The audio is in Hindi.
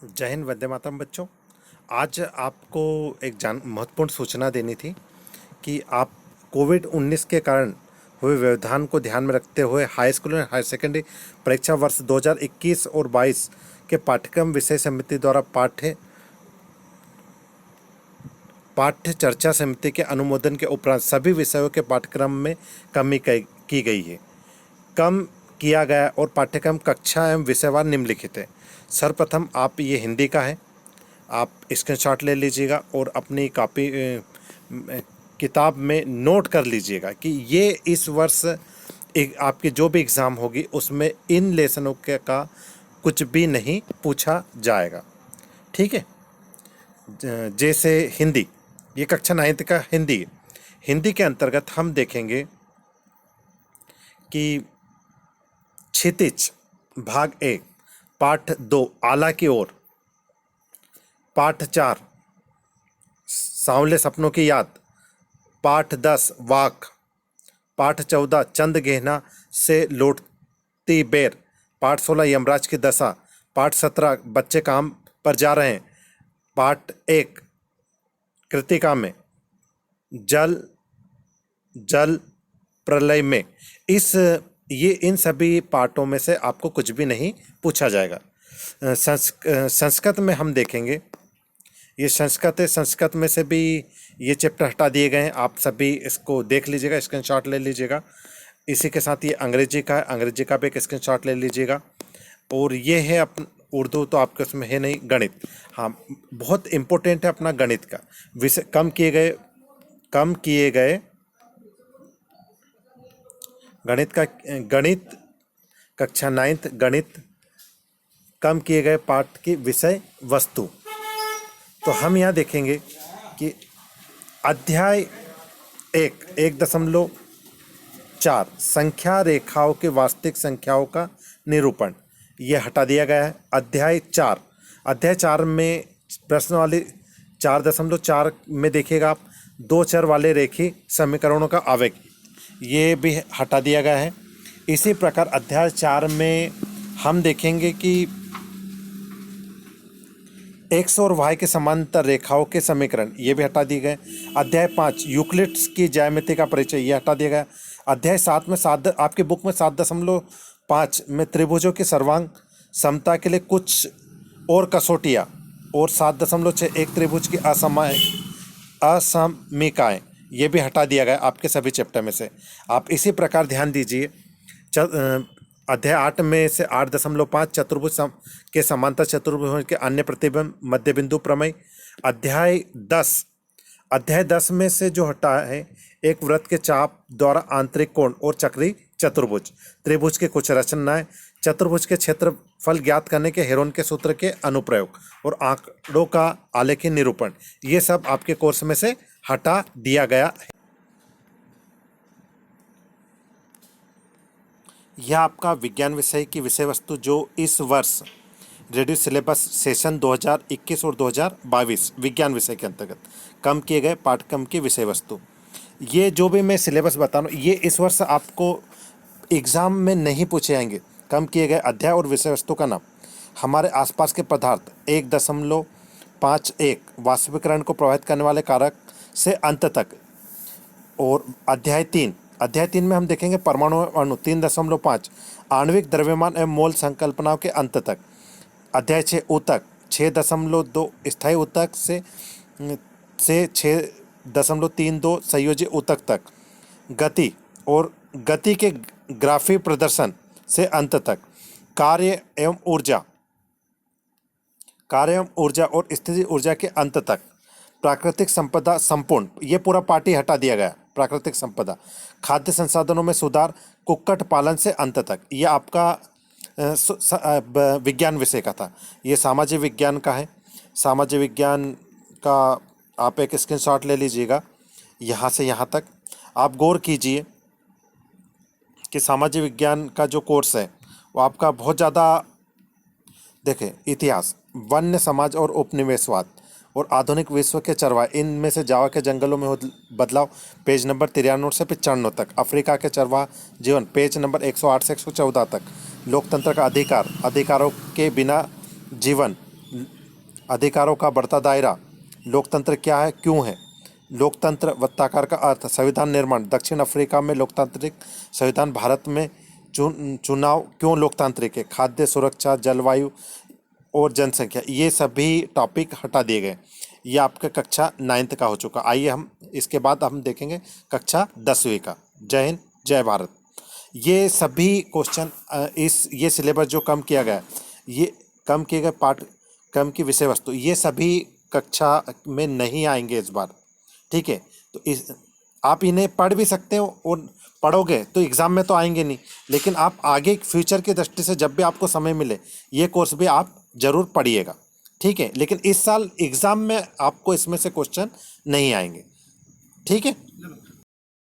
जय हिंद, वंदे मातरम बच्चों। आज आपको एक महत्वपूर्ण सूचना देनी थी कि आप कोविड-19 के कारण हुए व्यवधान को ध्यान में रखते हुए हाई स्कूल और हायर सेकेंडरी परीक्षा वर्ष 2021 और 22 के पाठ्यक्रम विषय समिति द्वारा पाठ्य चर्चा समिति के अनुमोदन के उपरांत सभी विषयों के पाठ्यक्रम में कमी की गई है। कम किया गया और पाठ्यक्रम कक्षा एवं विषयवार निम्नलिखित है। सर्वप्रथम आप ये हिंदी का है, आप स्क्रीनशॉट ले लीजिएगा और अपनी कॉपी किताब में नोट कर लीजिएगा कि ये इस वर्ष आपकी जो भी एग्ज़ाम होगी उसमें इन लेसनों का कुछ भी नहीं पूछा जाएगा। ठीक है। जैसे हिंदी, ये कक्षा 9th का हिंदी है। हिंदी के अंतर्गत हम देखेंगे कि क्षितिज भाग 1, पाठ 2 आला की ओर, पाठ 4 सांवले सपनों की याद, पाठ 10 वाक, पाठ 14 चंद गहना से लौटती बेर, पाठ 16 यमराज की दशा, पाठ 17 बच्चे काम पर जा रहे हैं, पाठ 1 कृतिका में जल जल प्रलय में। ये इन सभी पाठों में से आपको कुछ भी नहीं पूछा जाएगा। संस्कृत में हम देखेंगे, ये संस्कृत है, संस्कृत में से भी ये चैप्टर हटा दिए गए हैं। आप सभी इसको देख लीजिएगा, स्क्रीनशॉट ले लीजिएगा। इसी के साथ ये अंग्रेजी का है, अंग्रेजी का भी एक स्क्रीनशॉट ले लीजिएगा। और ये है उर्दू तो आपके उसमें है नहीं। गणित, हाँ बहुत इम्पोर्टेंट है अपना गणित का विषय। कम किए गए गणित कक्षा 9th गणित, कम किए गए पाठ की विषय वस्तु। तो हम यहाँ देखेंगे कि अध्याय 1.4 संख्या रेखाओं के वास्तविक संख्याओं का निरूपण, ये हटा दिया गया है। अध्याय 4 में प्रश्न वाली 4.4 में देखिएगा आप, 2 चर वाले रेखीय समीकरणों का आवेग, ये भी हटा दिया गया है। इसी प्रकार अध्याय 4 में हम देखेंगे कि एक्स और वाई के समांतर रेखाओं के समीकरण, ये भी हटा दिए गए। अध्याय 5 यूक्लिड्स की ज्यामिति का परिचय, ये हटा दिया गया। अध्याय 7 में आपकी बुक में 7.5 में त्रिभुजों की सर्वांग समता के लिए कुछ और कसौटियाँ, और 7.6 एक त्रिभुज की असमीकाएँ, ये भी हटा दिया गया आपके सभी चैप्टर में से। आप इसी प्रकार ध्यान दीजिए। अध्याय 8 में से 8.5 चतुर्भुज के समांतर चतुर्भुज के अन्य प्रतिबिंब मध्य बिंदु प्रमेय। अध्याय 10 में से जो हटा है, एक वृत्त के चाप द्वारा आंतरिक कोण और चक्री चतुर्भुज, त्रिभुज के कुछ रचनाएं, चतुर्भुज के क्षेत्रफल ज्ञात करने के हेरोन के सूत्र के अनुप्रयोग और आंकड़ों का आलेखी निरूपण, ये सब आपके कोर्स में से हटा दिया गया है। यह आपका विज्ञान विषय की विषय वस्तु जो इस वर्ष रेडियो सिलेबस सेशन 2021 और 2022 विज्ञान विषय के अंतर्गत कम किए गए पाठ्यक्रम की विषय वस्तु, ये जो भी मैं सिलेबस बता रहा हूँ, ये इस वर्ष आपको एग्ज़ाम में नहीं पूछे जाएंगे। कम किए गए अध्याय और विषय वस्तु का नाम, हमारे आसपास के पदार्थ 1.51 वाष्पीकरण को प्रभावित करने वाले कारक से अंत तक। और अध्याय 3 में हम देखेंगे परमाणु अणु 3.5 आणविक द्रव्यमान एवं मोल संकल्पनाओं के अंत तक। अध्याय 6 ऊतक 6.2 स्थायी ऊतक से 6.32 संयोजी ऊतक तक। गति और गति के ग्राफी प्रदर्शन से अंत तक। कार्य एवं ऊर्जा और स्थिति ऊर्जा के अंत तक। प्राकृतिक संपदा संपूर्ण, ये पूरा पार्ट ही हटा दिया गया। प्राकृतिक संपदा, खाद्य संसाधनों में सुधार, कुक्कुट पालन से अंत तक। ये आपका विज्ञान विषय का था। ये सामाजिक विज्ञान का है। सामाजिक विज्ञान का आप एक स्क्रीनशॉट ले लीजिएगा। यहाँ से यहाँ तक आप गौर कीजिए कि सामाजिक विज्ञान का जो कोर्स है वो आपका बहुत ज़्यादा, देखें इतिहास, वन्य समाज और उपनिवेशवाद और आधुनिक विश्व के चरवाहे, इनमें से जावा के जंगलों में हो बदलाव, पेज नंबर 93 से 95 तक। अफ्रीका के चरवाहा जीवन, पेज नंबर 108 से 114 तक। लोकतंत्र का अधिकारों के बिना जीवन, अधिकारों का बढ़ता दायरा, लोकतंत्र क्या है, क्यों है, लोकतंत्र वृत्ताकार का अर्थ, संविधान निर्माण, दक्षिण अफ्रीका में लोकतांत्रिक संविधान, भारत में चुनाव क्यों लोकतांत्रिक है, खाद्य सुरक्षा, जलवायु और जनसंख्या, ये सभी टॉपिक हटा दिए गए। ये आपका कक्षा 9th का हो चुका। आइए हम इसके बाद हम देखेंगे कक्षा 10वीं का। जय हिंद, जय भारत। ये सभी क्वेश्चन इस ये सिलेबस जो कम किया गया है, ये कम किए गए पाठ, कम की विषय वस्तु, ये सभी कक्षा में नहीं आएंगे इस बार। ठीक है, तो इस आप इन्हें पढ़ भी सकते हो और पढ़ोगे तो एग्ज़ाम में तो आएंगे नहीं, लेकिन आप आगे फ्यूचर की दृष्टि से जब भी आपको समय मिले ये कोर्स भी आप ज़रूर पढ़िएगा। ठीक है, लेकिन इस साल एग्ज़ाम में आपको इसमें से क्वेश्चन नहीं आएंगे। ठीक है।